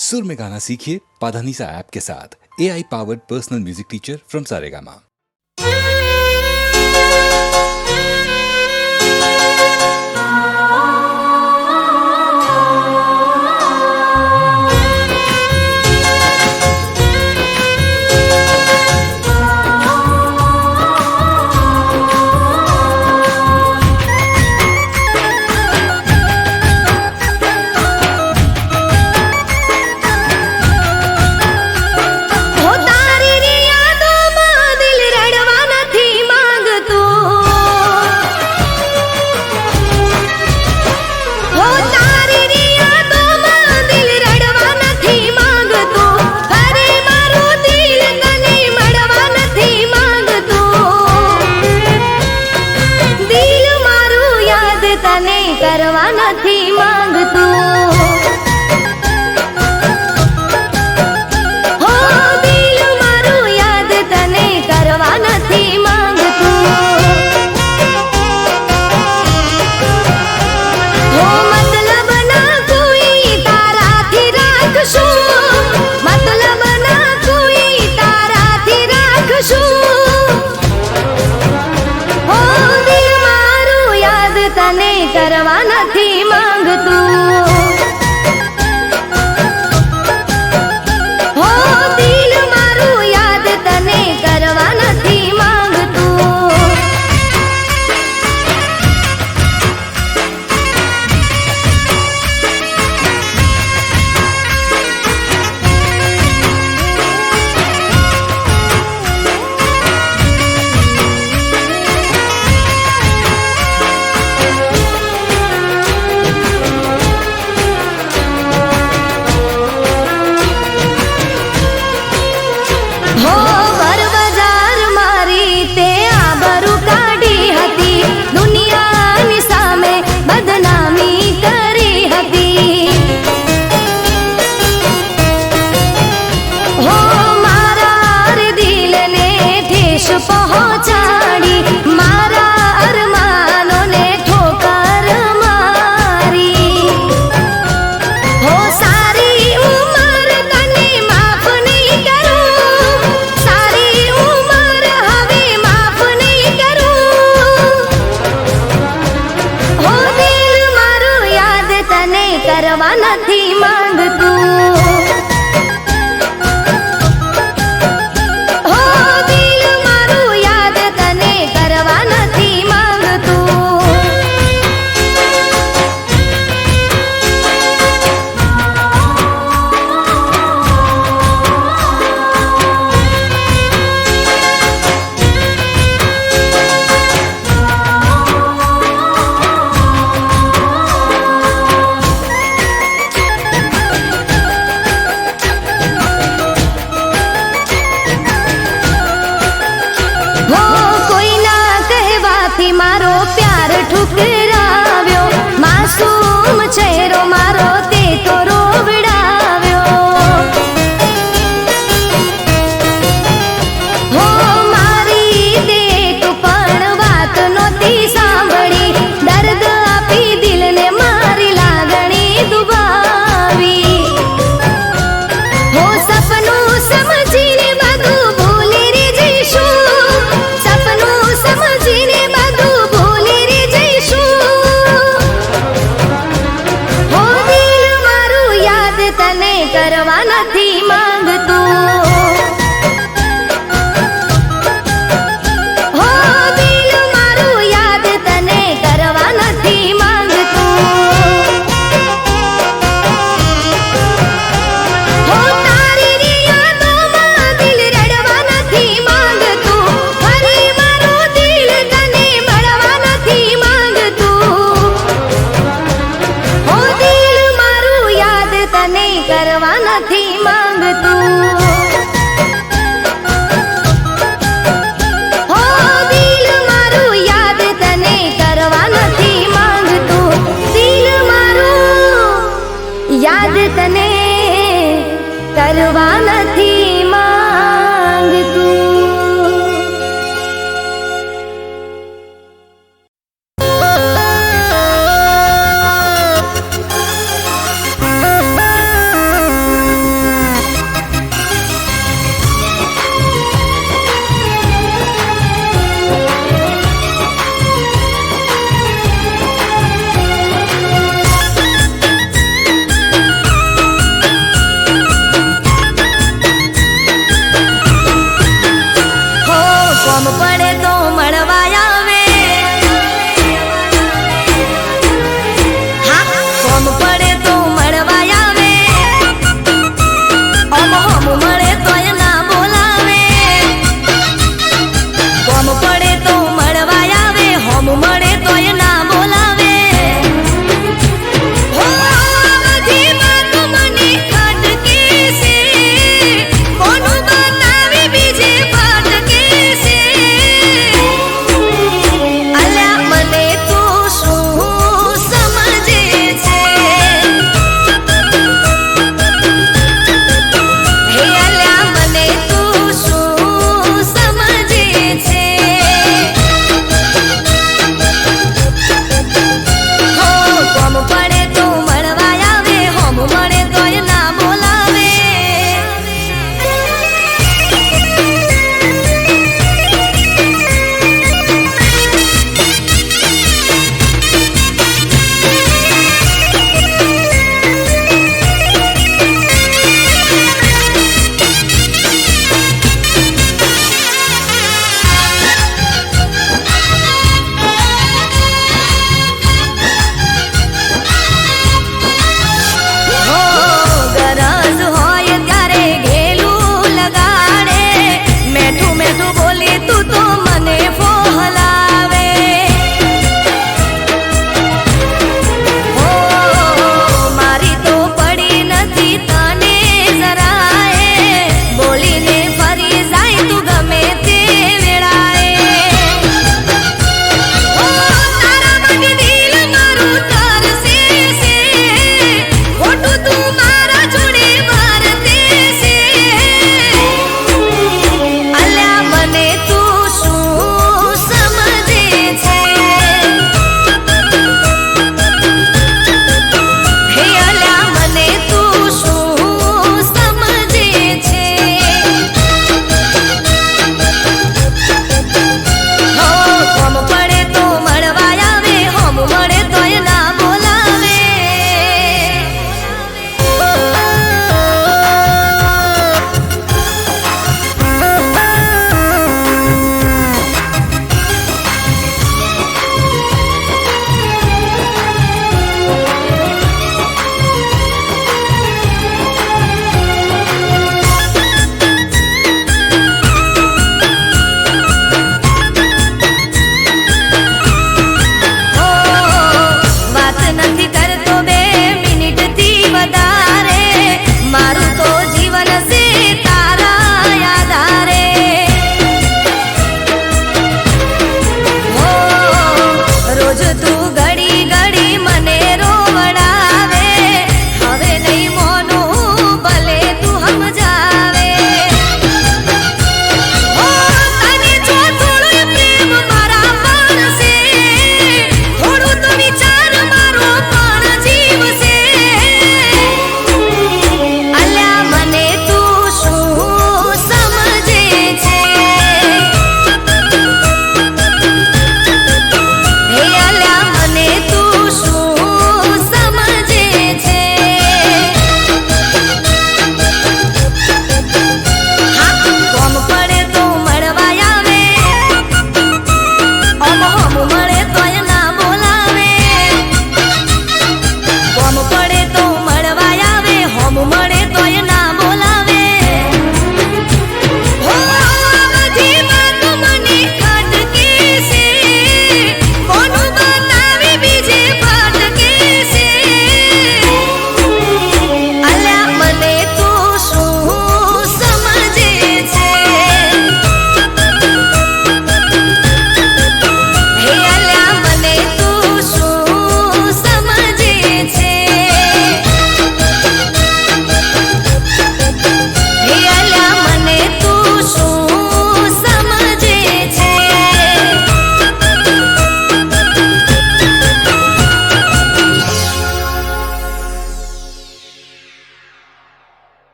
सुर में गाना सीखिए पाधानीसा ऐप के साथ। AI powered personal music teacher from Saregama.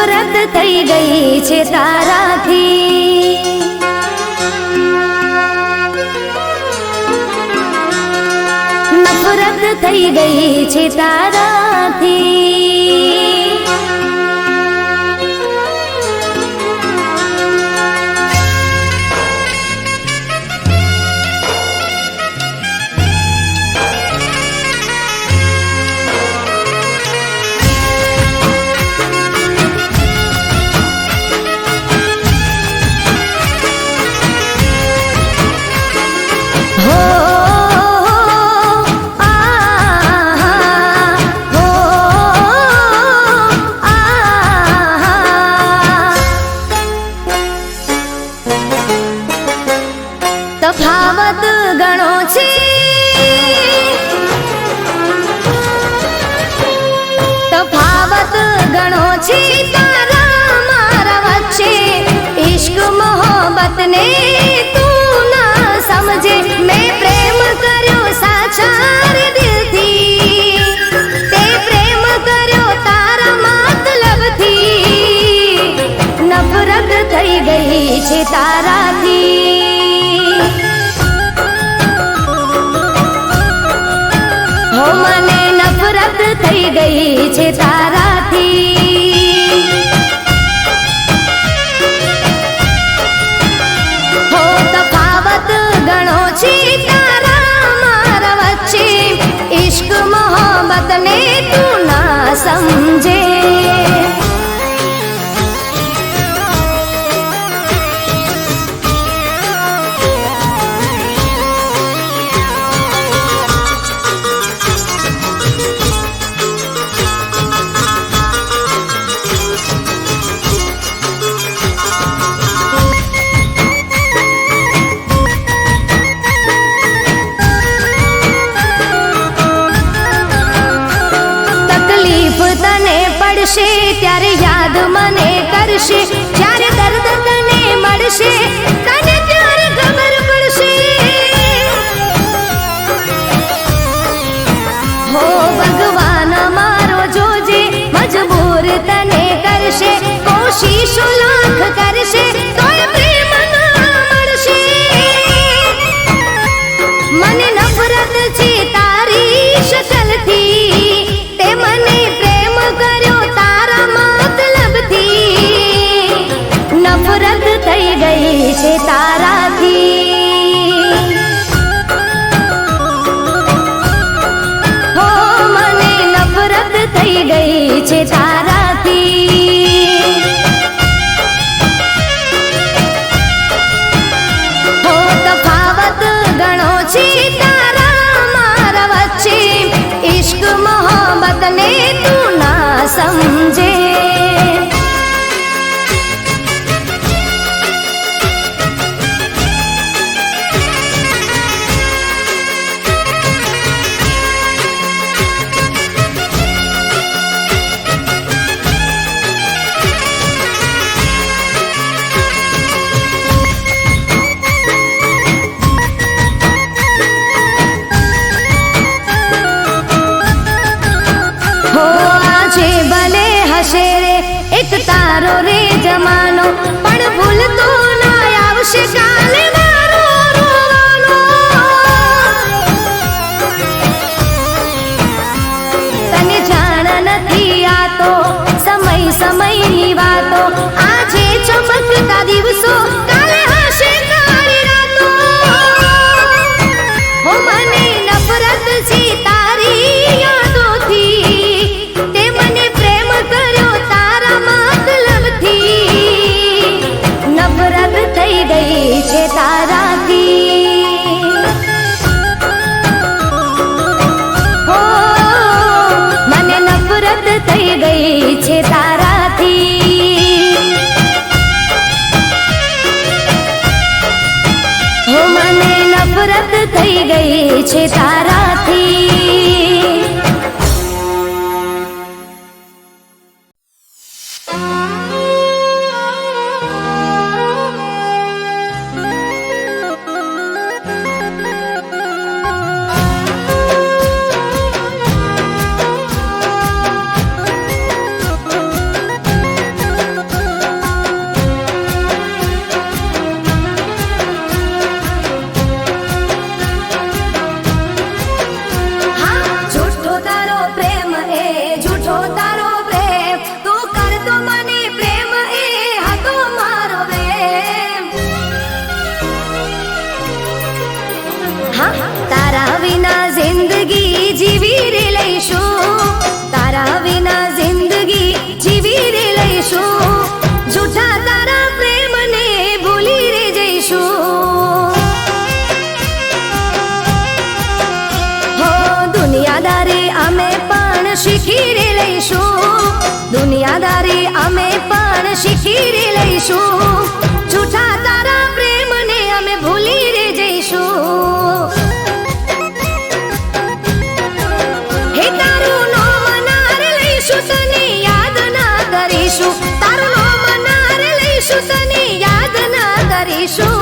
નફરત થઈ ગઈ છે તારાથી. નફરત થઈ ગઈ છે તારાથી. તફાવત ઘણો છે, તફાવત ઘણો છે તારા મારા વચ્ચે. ઇશ્ક મોહબ્બત ને તું ના સમજે. મેં પ્રેમ કર્યો સાચા દિલથી, તે પ્રેમ કર્યો તારા મતલબથી. નફરત થઈ ગઈ છે તારાથી. મને નફરત થઈ ગઈ છે તારાથી. હો તફાવત ઘણો છે તારા મારા વચ્ચે. ઇશ્ક મોહબ્બત ને તું ના સમજે. ત્યારે યાદ મને કરશે, જ્યારે દર્દ તને મળશે તને ત્યારે ખબર પડશે. હો ભગવાન મારો જોજે, મજબૂર તને કરશે. કોશિશો લાખ કરશે તોય પ્રેમ ના મળશે. મને નફરત છે તારી શકલથી, તે મને પ્રેમ કર્યો તારા મતલબથી. નફરત થઈ ગઈ છે તારાથી. હો મને નફરત થઈ ગઈ છે તારાથી. હો તફાવત ઘણો છે તારા મારા વચ્ચે. ઇશ્ક મોહબ્બત ને તું ના સમજે. ભલે હશે રે એક તારો રે જમાનો, પણ ભૂલતો ના આવશે કાલે મારો રોવાનો. તને જાણ નથી આ તો સમય સમયની વાતો. આજે ચમકતા દિવસો કાલે હશે કાળી રાતો. હો મને નફરત છે તારી યાદોથી, તે મને પ્રેમ કર્યો તારા મતલબથી. નફરત થઈ ગઈ છે તારાથી. હો મને નફરત થઈ ગઈ છે તારાથી. હો મને નફરત થઈ ગઈ છે તારાથી. રે લઈશું, દુનિયાદારી અમે પણ શીખી રે લઈશું, જૂઠા તારા પ્રેમને અમે ભૂલી રે જઈશું. હે તારું નામ ના રે લઈશું, તને યાદ ના કરીશું, તારું નામ ના રે લઈશું, તને યાદ ના કરીશું.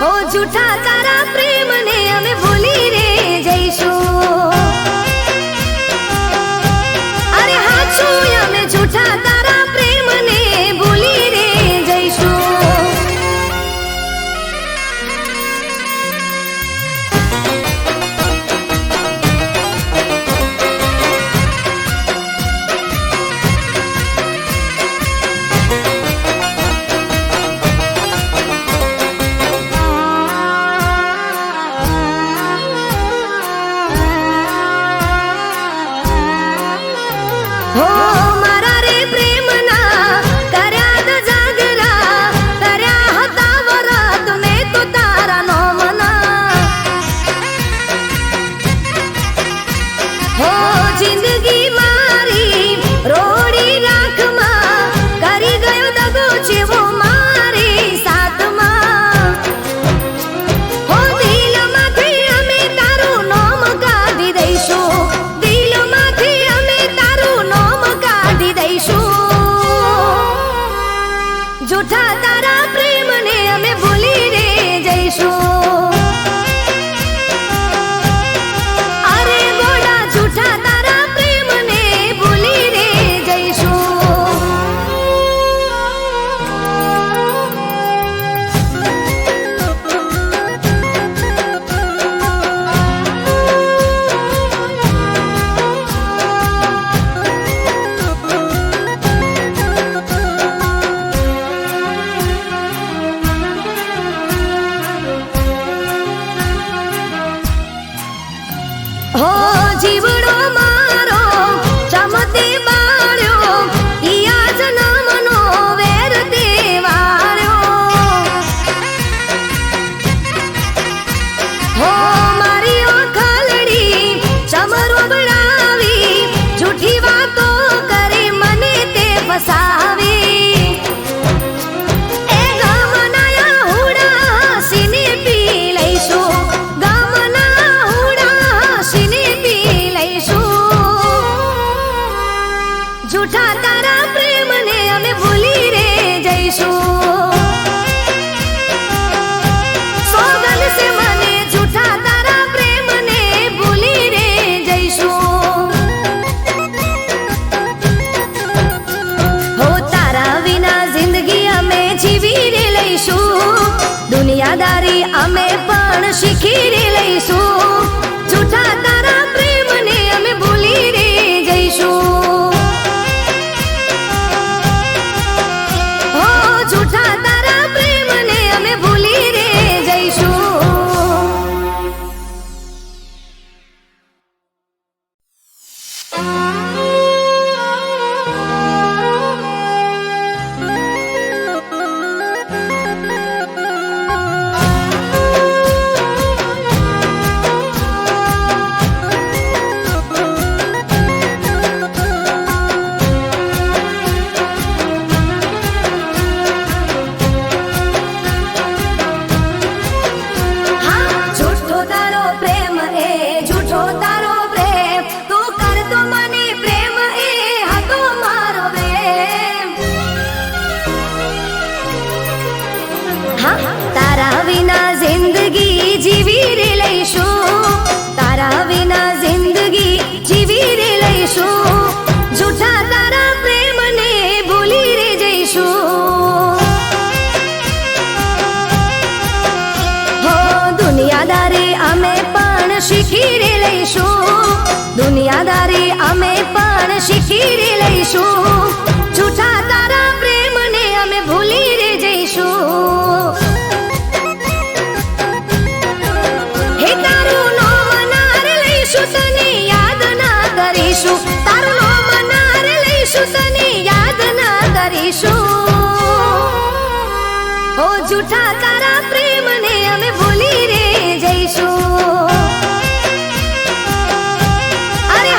ઓ જૂઠા તારા પ્રેમને અમે ભૂલી રે જઈશું. અરે હાચું અમે જૂઠા તારા પ્રેમને ભૂલી રે જઈશું. હો મારા રે પ્રેમના કર્યા દ જાગરા, કર્યા હતા વરત મેં તો તારા નોમના. હો જિંદગી મારી રોડી રાખમાં કરી ગયો દગો જેવો મારી સાથમાં. હો દિલમાંથી અમે તારું નામ કાઢી દઈશું, દિલમાંથી અમે તારું નામ કાઢી દઈશું. જૂઠા તારા પ્રેમને અમે ભૂલી રે જઈશું. અરે ગોડા જૂઠા તારા પ્રેમને ભૂલી રે જઈશું. હો જીવડો મારો ચમતે બાળ્યો, ઈ આ જન્મનો વેર તે વાળ્યો. હો મારી ઓખલડી ચમરો બળાવી, જૂઠી વાતો કરી મને તે ફસાવી. એ ગામના હુડા સીને પી લઈશું, ગામના હુડા સીને પી લઈશું. જૂઠા તારા પ્રેમને અમે ભૂલી રે જઈશું. સોગંદ સે મને જૂઠા તારા પ્રેમને ભૂલી રે જઈશું. હો તારા વિના જિંદગી અમે જીવી રે લઈશું, દુનિયાદારી અમે પણ શીખી રે લઈશું. જૂઠા તારા પ્રેમને અમે ભૂલી રે જઈશું. હો જૂઠા તારા પ્રેમને અમે ભૂલી રે જઈશું. હા જૂઠો તારો પ્રેમ એ જૂઠો તારો પ્રેમ, તું કરતો મને પ્રેમ એ હતો મારો પ્રેમ. હા તારા વિના જિંદગી જીવી રે લઈશું, તારા વિના જિંદગી જીવી રે લઈશું. જૂઠા તારા પ્રેમને ભૂલી રે જઈશું. હો દુનિયાદારી અમે પણ શીખી રે લઈશું, દુનિયાદારી અમે પણ શીખી રે લઈશું. જૂઠા તારા પ્રેમને અમે ભૂલી રે જઈશું. હે તારું નામ ના રે લઈશું, તને યાદ ના કરીશું, તારું નામ ના રે લઈશું, તને યાદ ના કરીશું. ઓ જૂઠા તારા પ્રેમને અમે ભૂલી રે જઈશું. અરે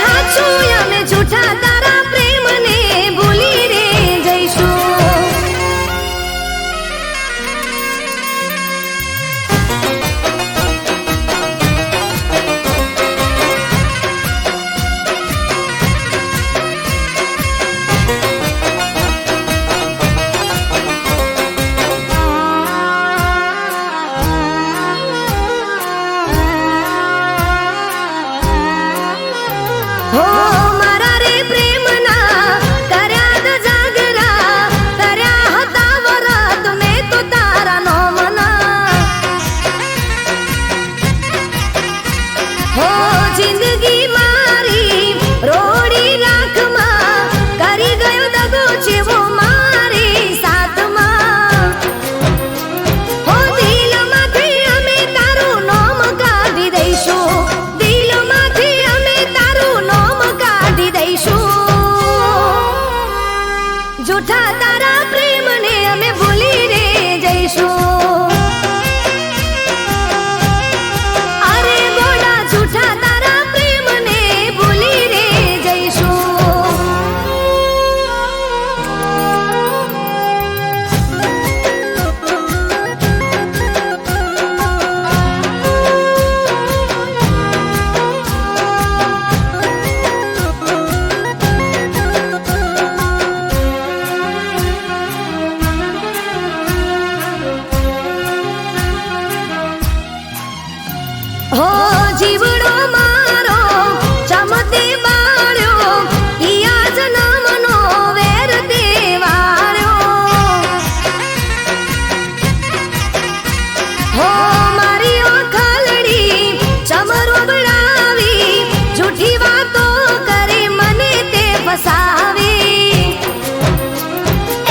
હો મારી ઓખલડી ચમરો બળાવી જૂઠી વાતો કરી મને તે ફસાવી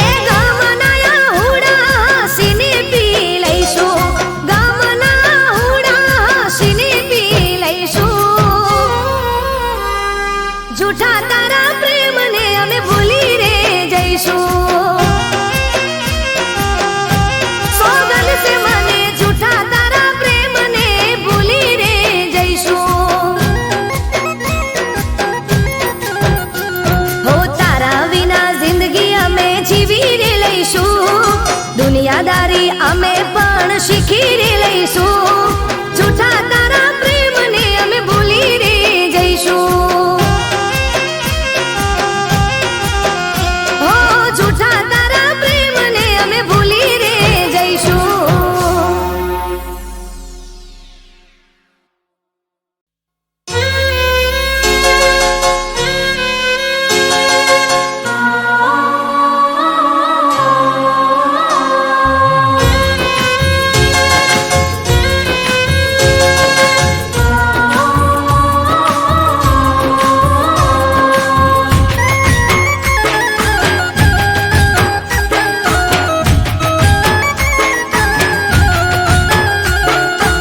એ ગામના હુડા સિને પી લઈશું ગામના હુડા સિને પી લઈશું જૂઠા તારા પ્રેમને અમે ભૂલી રે જઈશું સોગંદ છે મને જૂઠા તારા પ્રેમને ભૂલી રે જઈશું હો તારા વિના જિંદગી અમે જીવી રે લઈશું દુનિયાદારી અમે પણ શીખી રે લઈશું જૂઠા તારા પ્રેમને અમે ભૂલી રે જઈશું હો જૂઠા તારા પ્રેમને અમે ભૂલી રે જઈશું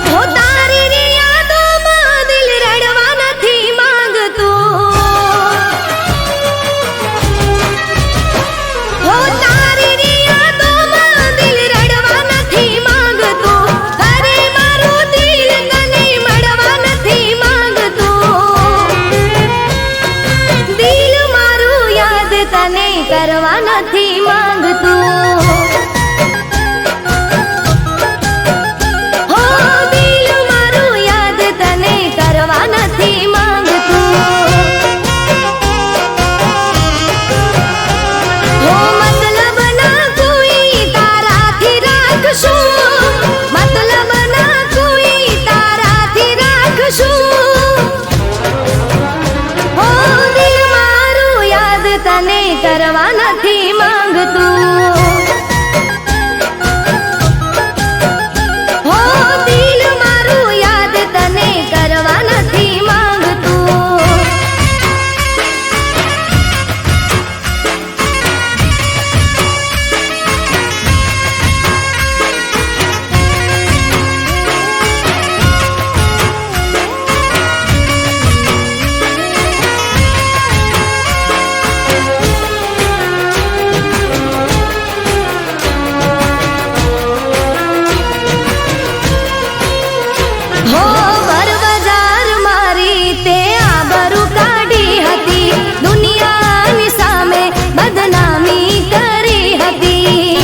હો તારી રે યાદોમાં દિલ રડવા નથી માંગતું હો તારી રે યાદોમાં દિલ રડવા નથી માંગતું અરે મારું દિલ તને મળવા નથી માંગતું દિલ મારું યાદ તને કરવા નથી માંગતું હો દિલ મારું યાદ તને કરવા નથી માંગતું હો મતલબ ના કોઈ તારાથી રાખશું મતલબ ના કોઈ તારાથી રાખશું હો દિલ મારું યાદ તને કરવા નથી માંગતું હો દિલ મારું યાદ તને કરવા નથી માંગતું હો બર બજાર મારી તે આબરૂ કાઢી હતી દુનિયાની સામે બદનામી કરી હતી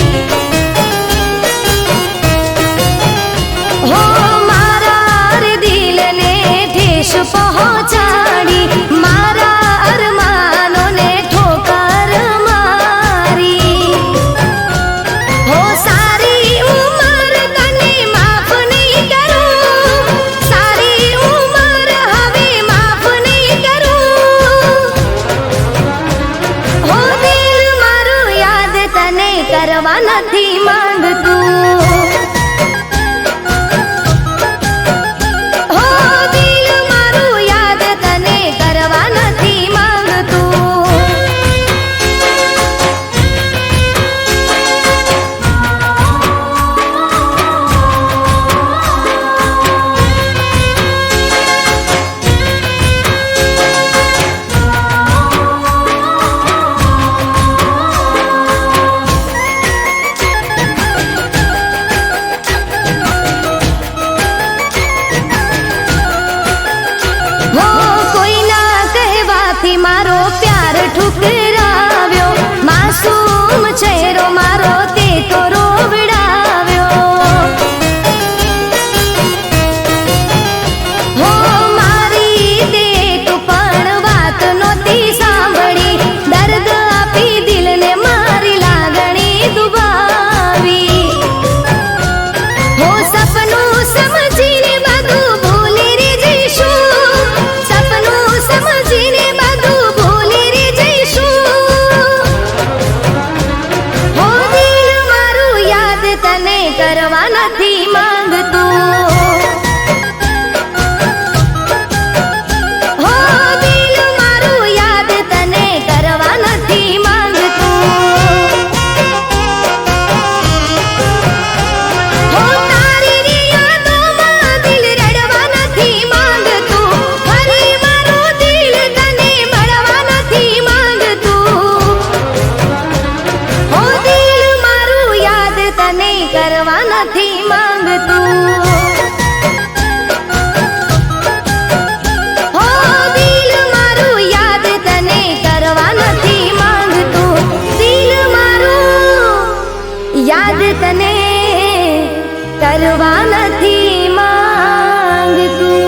હો મારા રે દિલને ઠેસ પહોંચાડી મારા અરમાનોને ઠોકર મારી હો સારી ઉંમર તને માફ નહીં કરું સારી ઉંમર હવે માફ નહીં કરું હો દિલ મારું યાદ તને કરવા નથી માંગતું હો દિલ મારું યાદ તને કરવા નથી માંગતું. હો દિલ મારું યાદ તને કરવા નથી માંગતું. હો તારી યાદોમાં દિલ રડવા નથી માંગતું. ફરી મારું દિલ તને મળવા નથી માંગતું. હો દિલ મારું યાદ તને કરવા નથી માંગતું. હો દિલ મારું યાદ તને કરવા નથી માંગતું. દિલ મારું યાદ તને કરવા નથી માંગતું.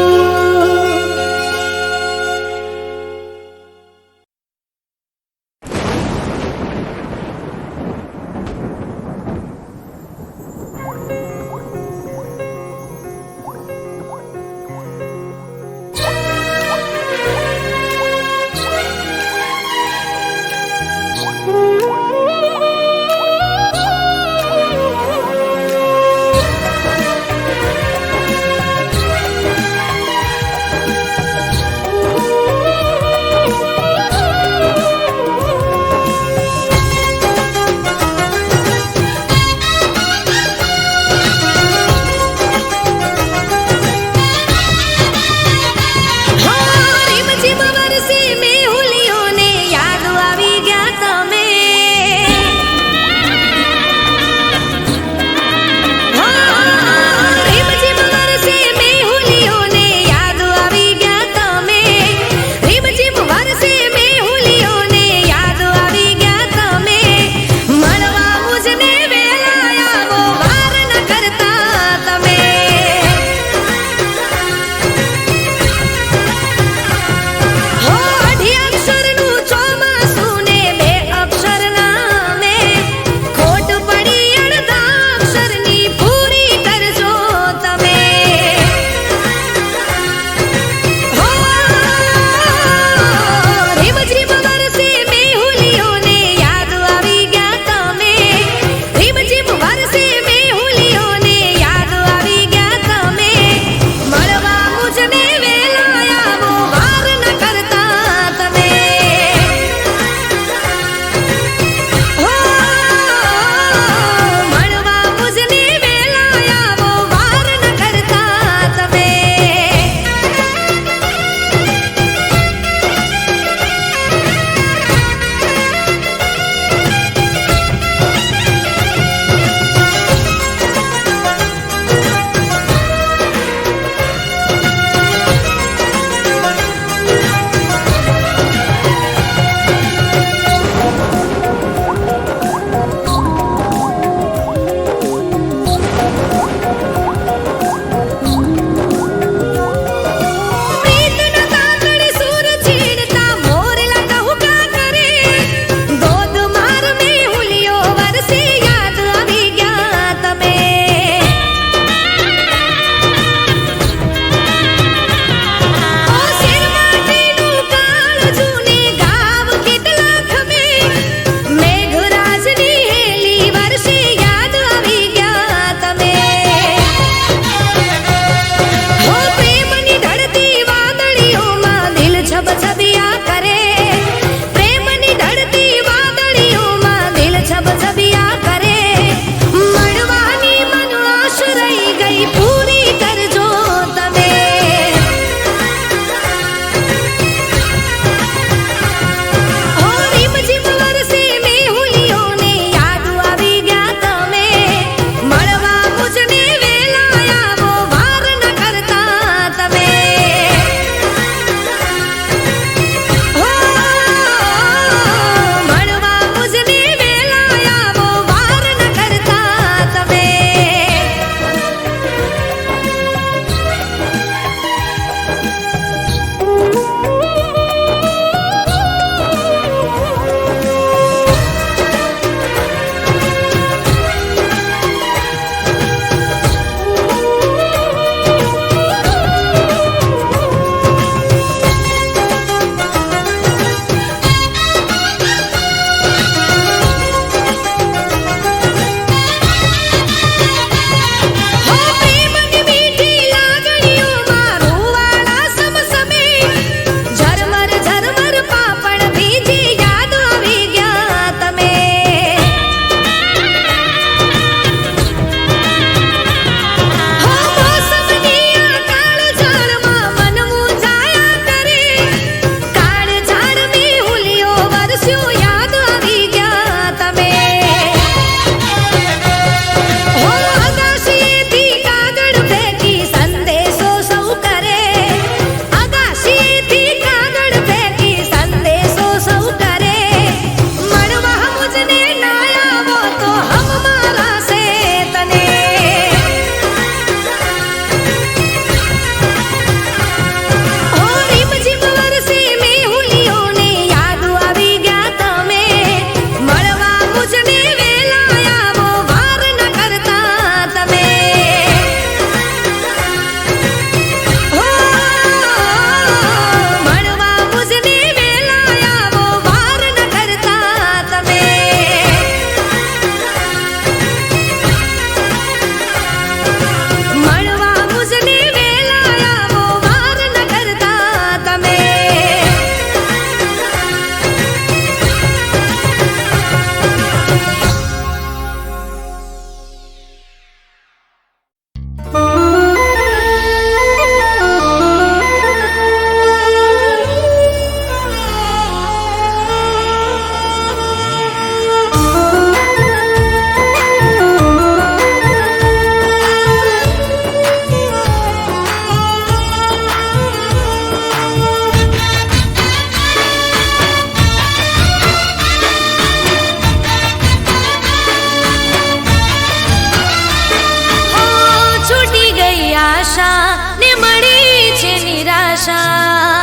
આશા ને મળી છે નિરાશા.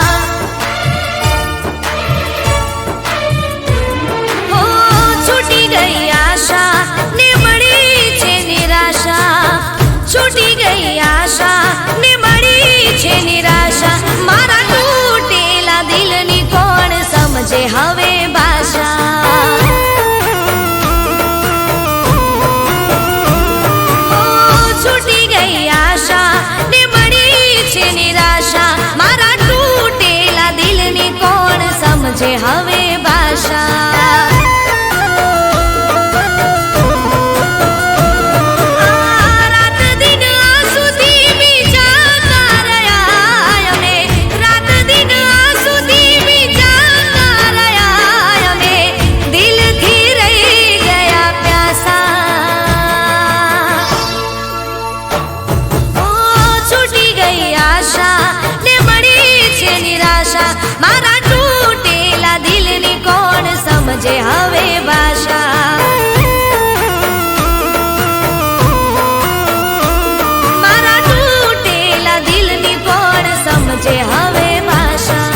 ઓ છૂટી ગઈ આશા ને મળી છે નિરાશા, છૂટી ગઈ આશા ને મળી છે નિરાશા. મારા તૂટેલા દિલની કોણ સમજે હવે ભાષા. છૂટી ગઈ આશા ને મળી છે નિરાશા. મારા તૂટેલા દિલની કોણ સમજે હવે ભાષા. રાત દિન આંસુથી વિચારતા રહ્યા અમે, રાત દિન આંસુથી વિચારતા રહ્યા અમે, દિલથી રહી ગયા પ્યાસા. છૂટી ગઈ આશા ને મળી છે નિરાશા. મારા તૂટેલા દિલની કોણ સમજે હવે ભાષા. મારા તૂટેલા દિલની કોણ સમજે હવે ભાષા.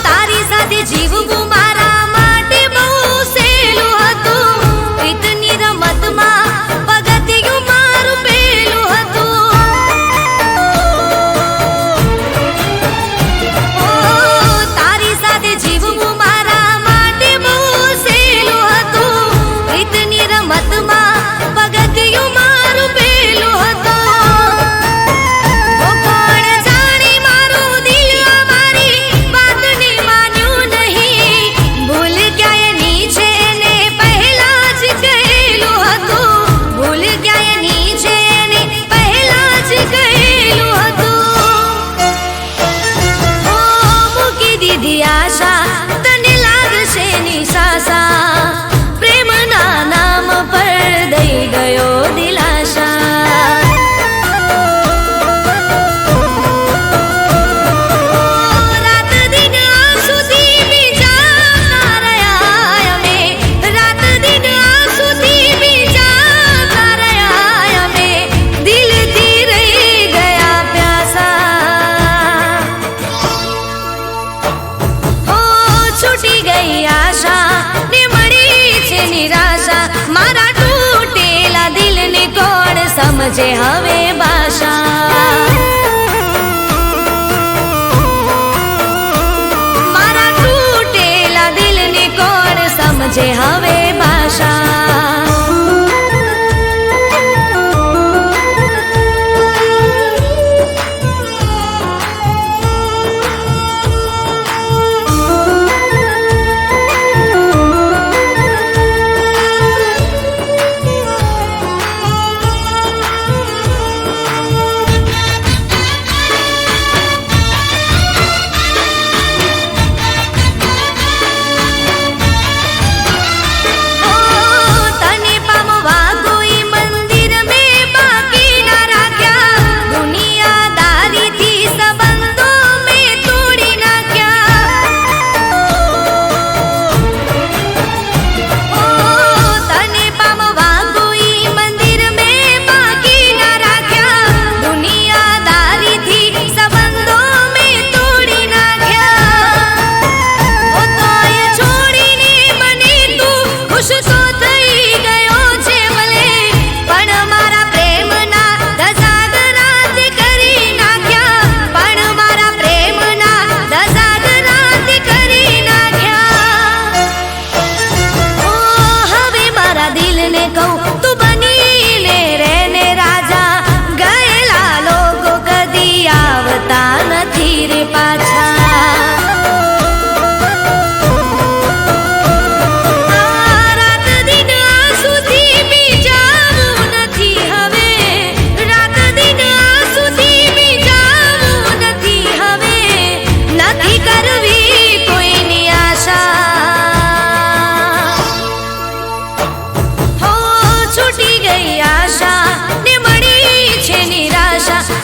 તારી સાથે જીવવું મારા માટે બહુ સહેલું હતું. પ્રીતની રમતમાં પગથિયું મારું પહેલું હતું. તારી સાથે જીવવું મારા માટે બહુ સહેલું હતું. પ્રીતની રમતમાં પગથિયું મારું પહેલું હતું. કોણ જાણે મારું દિલ અમારી વાતને માન્યું નહીં. ભૂલ ક્યાંયની છે એને પહેલા જ કહેલું હતું. ભૂલ ક્યાંયની છે એને પહેલા જ કહેલું હતું. મૂકી દીધી આશા તને લાગશે નિશાસા. પ્રેમના નામ પર દઈ ગયો દિલાશા. રાત દિન આંસુથી વિચારતા રહ્યા અમે, રાત દિન આંસુથી વિચારતા રહ્યા અમે, દિલથી રહી ગયા પ્યાસા. છૂટી ગઈ આશા ને મળી છે નિરાશા. મારા તૂટેલા દિલને કોણ સમજે હવે ભાષા. મારા તૂટેલા દિલને કોણ સમજે હવે ભાષા.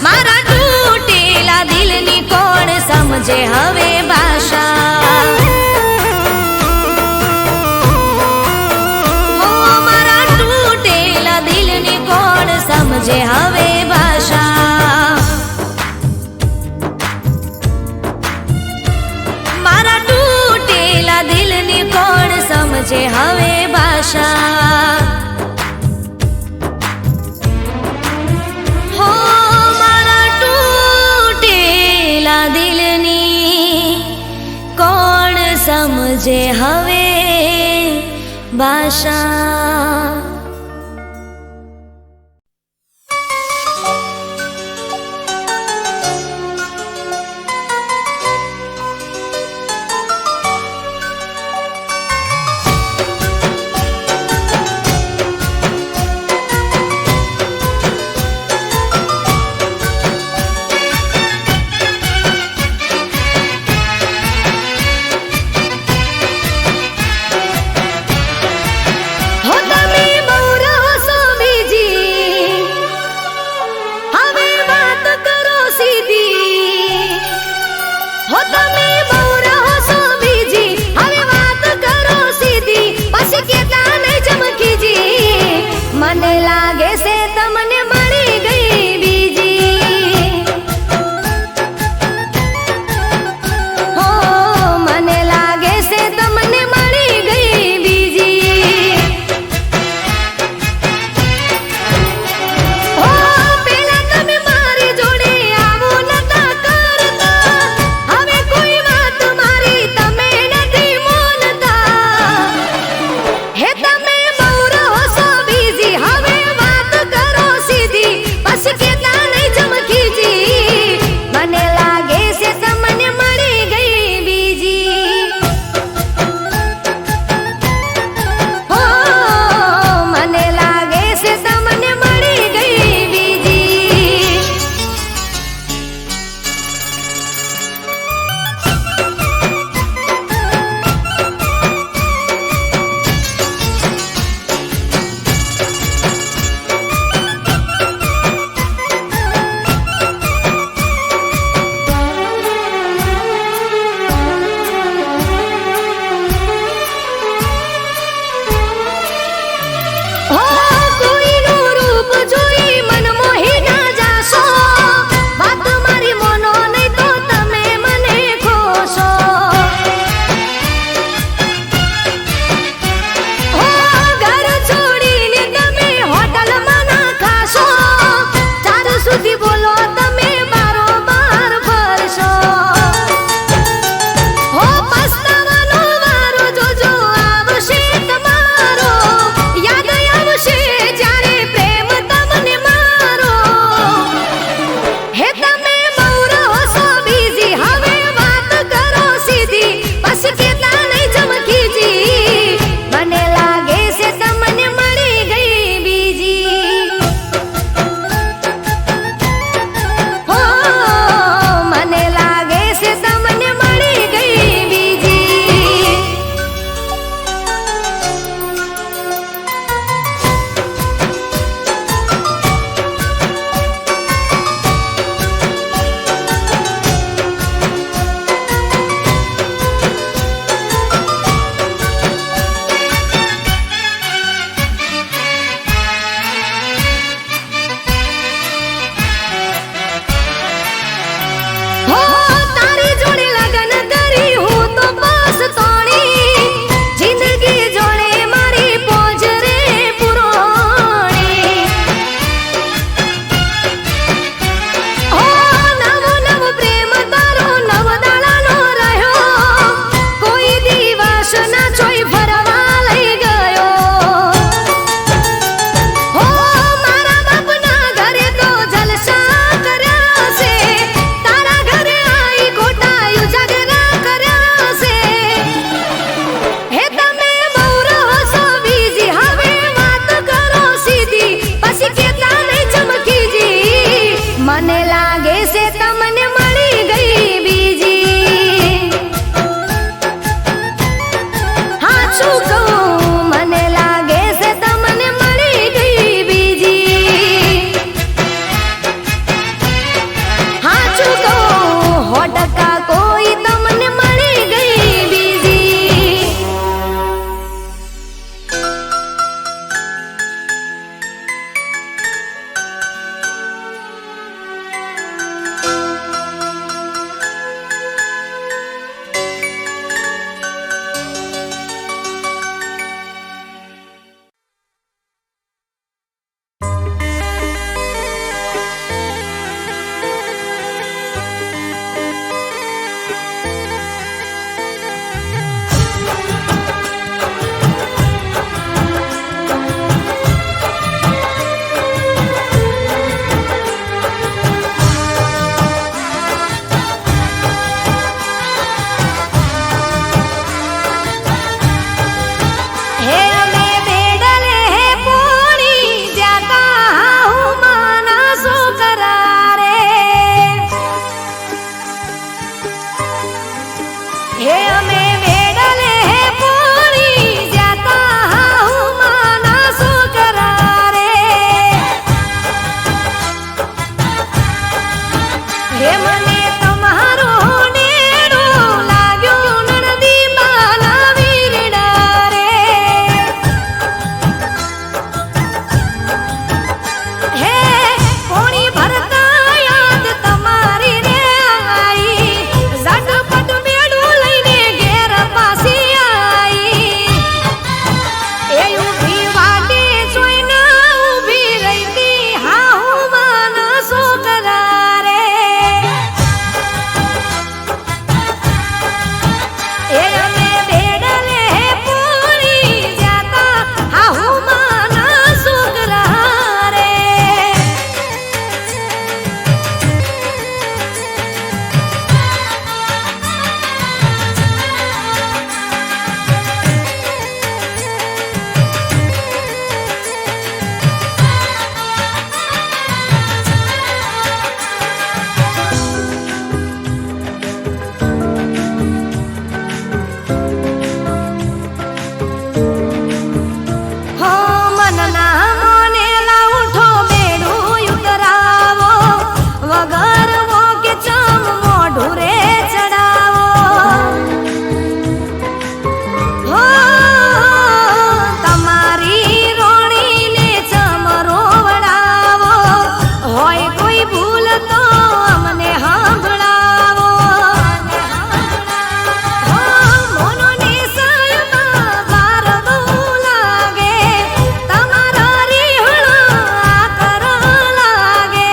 મારા તૂટેલા દિલની કોણ સમજે હવે ભાષા હો મારા તૂટેલા દિલની કોણ સમજે હવે ભાષા મારા તૂટેલા દિલની કોણ સમજે હવે ભાષા હો મારા તૂટેલા દિલની કોણ સમજે હવે ભાષા મને લાગે છે તમને મળી ગઈ બીજી હો મને લાગે છે તમને મળી ગઈ બીજી હો પેલા તમે મારી જોડે આવું નતા કરતા હવે કોઈ વાત મારી તમે નથી માનતા હે તમે હે મને તમારો નેડો લાગ્યો નણદી માના વીરડા રે હે કોણી ભરતા યાદ તમારી રે આઈ ઝટપટ બેડું લઈને ઘેર પાછી આઈ એ ઊભી વાટે જોઈને ઊભી રહીતી હા હું માના છોકરા રે એ અમે બેડલે પૂરી જાતા હા હું માના છોકરા રે હો મનના મોનેલા ઉઠો બેડું ઉતરાવો વગર વો કે ચમ મોઢું રે ચડાવો હો તમારી રોણીને ચમરો વડાવો હોય કોઈ ભૂલ તો અમને સાંભળાવો હો મોનોની સાયમાં વાર બહુ લાગે તમારા રીહણા કર લાગે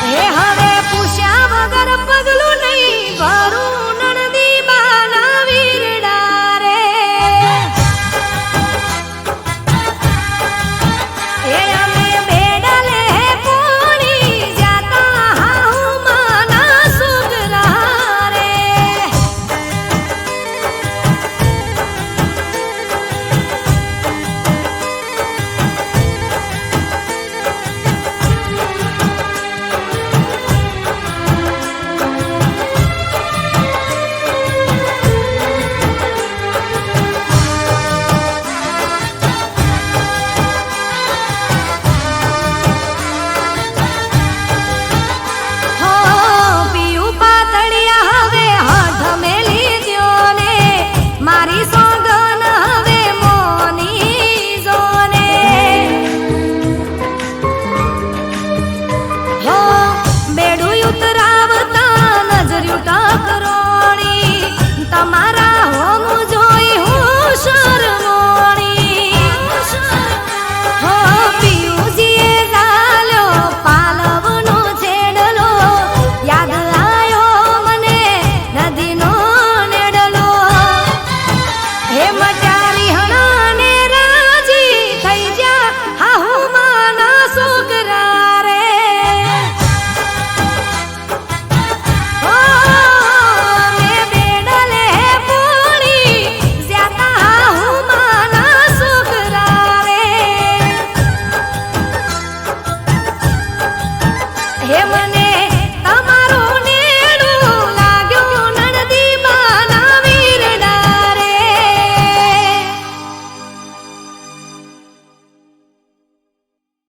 હે હવે પૂછ્યા વગર પગલું નહીં ભરું નણદી બાના વીરડા રે એ અમે બેડલે પૂરી જાતા હા હું માના છોકરા રે હો પિયું પાતળિયા હવે હઠ મેલી દ્યો ને મારી સોગન હવે મોની જોને હો બેડું ઉતરાવતા નજર્યું ટકરો